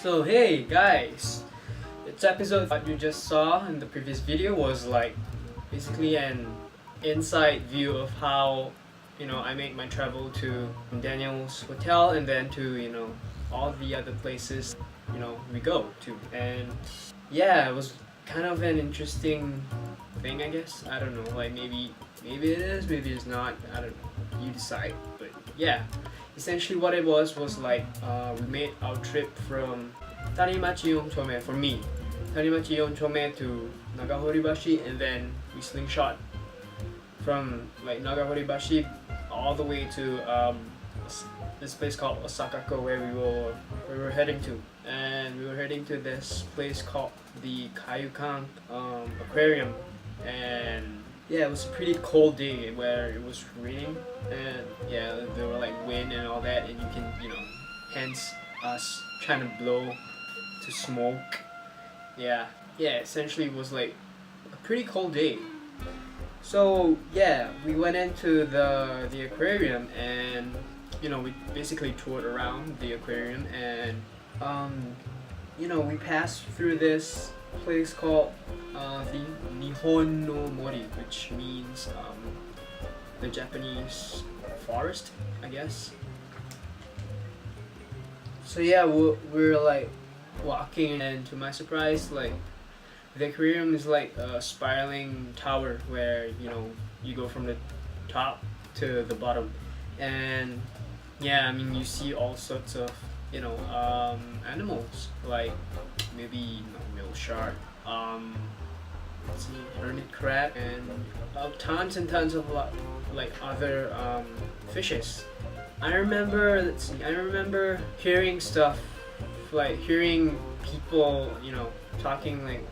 So hey guys, this episode what you just saw in the previous video was like basically an inside view of how I made my travel to Daniel's hotel and then to all the other places we go to. And yeah, it was kind of an interesting thing, I guess. I don't know, like maybe it is, maybe it's not, I don't know, you decide. But yeah, essentially what it was like we made our trip from Tanimachi Yonchome, for me, Tanimachi Yonchome to Nagahoribashi, and then we slingshot from like Nagahoribashi all the way to this place called Osaka, where we were heading to. And we were heading to this place called the Kaiyukan Aquarium. And yeah, it was a pretty cold day where it was raining, and yeah, there were like wind and all that, and you can hence us trying to blow to smoke. Yeah, essentially it was like a pretty cold day. So yeah, we went into the aquarium, and we basically toured around the aquarium, and we passed through this place called the Nihon no Mori, which means the Japanese forest, I guess. So yeah, we're like walking, and to my surprise, like the aquarium is like a spiraling tower where you go from the top to the bottom. And yeah, I mean, you see all sorts of animals, like maybe whale shark, let's see, hermit crab, and tons and tons of like other fishes. I remember hearing stuff, like hearing people talking, like,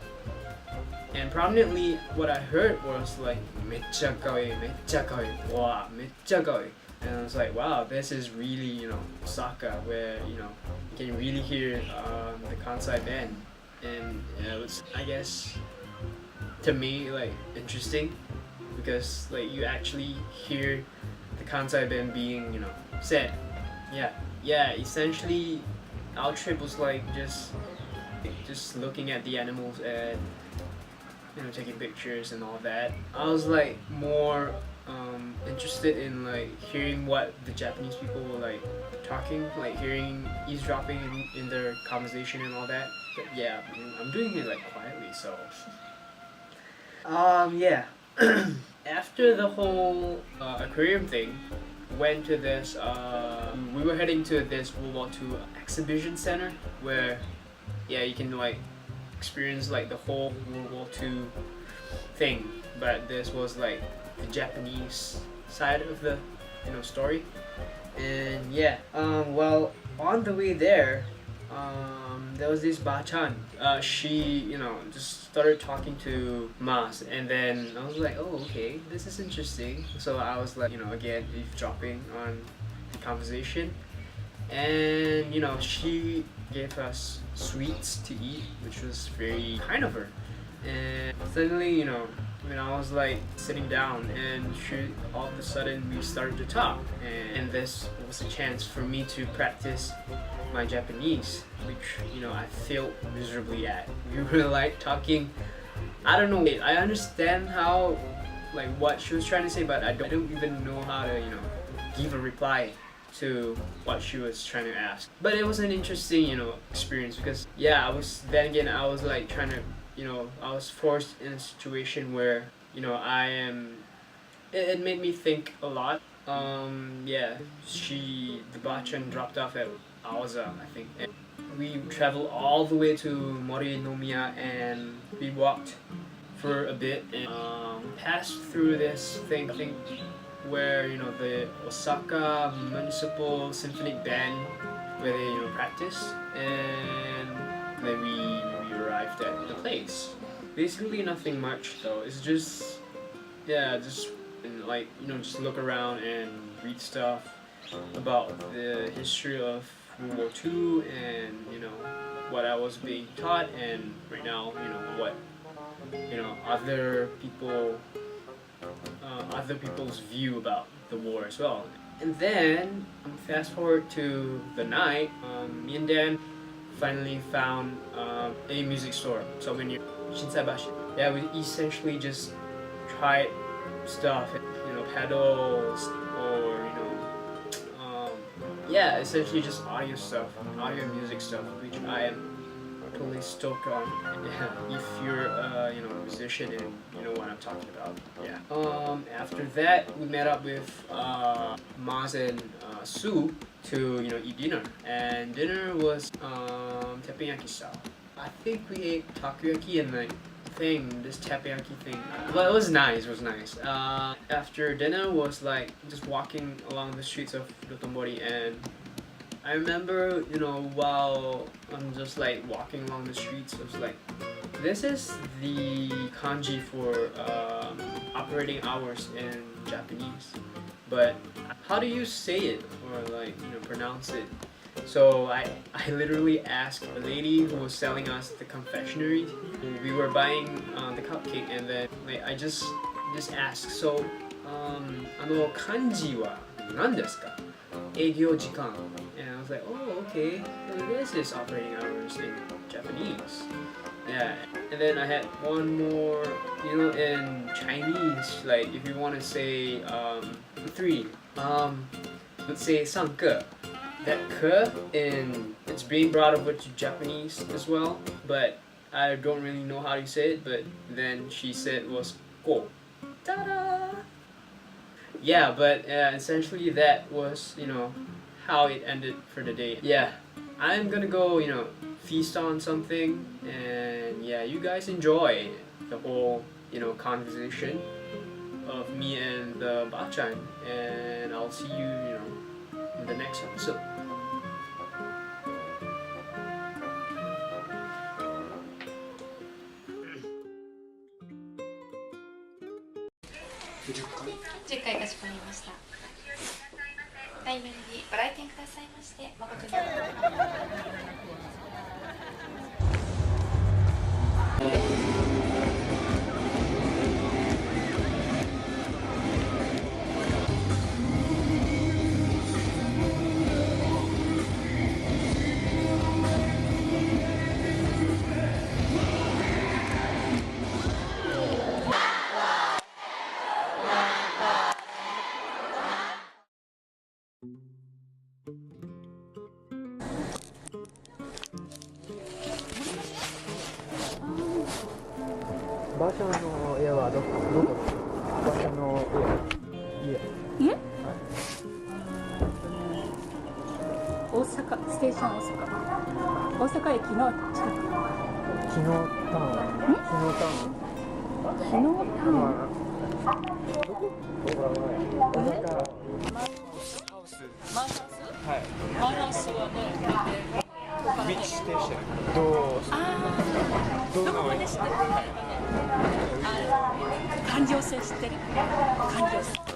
and prominently what I heard was like "meccha kawaii, meccha kawaii, wow, meccha kawaii." And I was like, wow, this is really Osaka, where you can really hear the Kansai band. And it was, I guess, to me, like interesting, because like you actually hear the Kansai band being said. Yeah, essentially our trip was like just looking at the animals and taking pictures and all that. I was like more interested in like hearing what the Japanese people were like talking, like eavesdropping in their conversation and all that. But yeah, I'm doing it like quietly, so yeah. After the whole aquarium thing, went to this we were heading to this World War II exhibition center, where you can like experience like the whole World War II thing, but this was like the Japanese side of the story. And yeah, well, on the way there, there was this Bachan. She just started talking to Mas, and then I was like, oh, okay, this is interesting. So I was like, again, eavesdropping on the conversation, and she gave us sweets to eat, which was very kind of her. And suddenly, when I was like sitting down, and she, all of a sudden we started to talk, and this was a chance for me to practice my Japanese, which I failed miserably at. We were like talking, I don't know, I understand how, like, what she was trying to say, but I don't even know how to give a reply to what she was trying to ask. But it was an interesting experience, because I was like trying to I was forced in a situation where I am, it made me think a lot. The Bachan dropped off at Aoza, I think, and we traveled all the way to Morinomiya, and we walked for a bit, and passed through this thing, I think, where the Osaka Municipal Symphonic Band, where they practice, and then we arrived at the place. Basically nothing much though. It's just like just look around and read stuff about the history of World War II, and what I was being taught, and right now what other people's view about the war as well. And then fast forward to the night, me and Dan finally found a music store. So when you Shinsaibashi, yeah, we essentially just tried stuff, pedals or yeah, essentially just audio stuff, audio music stuff, which I am totally stoked on. Yeah, if you're a musician and you know what I'm talking about. Yeah. After that, we met up with Maz and Sue to eat dinner, and dinner was teppanyaki style. I think we ate takoyaki and this teppanyaki thing. Well, it was nice. It was nice. After dinner was like just walking along the streets of Dotonbori, and I remember while I'm just like walking along the streets, I was like, this is the kanji for operating hours in Japanese, but how do you say it or pronounce it? So I literally asked a lady who was selling us the confectionery. We were buying the cupcake, and then I just asked, so 漢字は何ですか? 営業時間. And I was like, oh, okay, so this is operating hours in Japanese. Yeah, and then I had one more, in Chinese, like if you want to say 3, let's say 上课. That ke it's being brought over to Japanese as well, but I don't really know how to say it, but then she said was ko. Ta-da! Yeah, but essentially that was, how it ended for the day. Yeah, I'm gonna go, feast on something, and yeah, you guys enjoy the whole, conversation of me and the Bachan, and I'll see you, in the next episode. 10回かしこまりました。対面にご来店くださいまして誠にありがとうございます。馬車の家はどこですか？馬車の家。はい。大阪ステーション大阪駅の近く。日野タウン。マンハウス？はい。マンハウスはね、Which station? どこまで知ってる？環状線知ってる？環状線。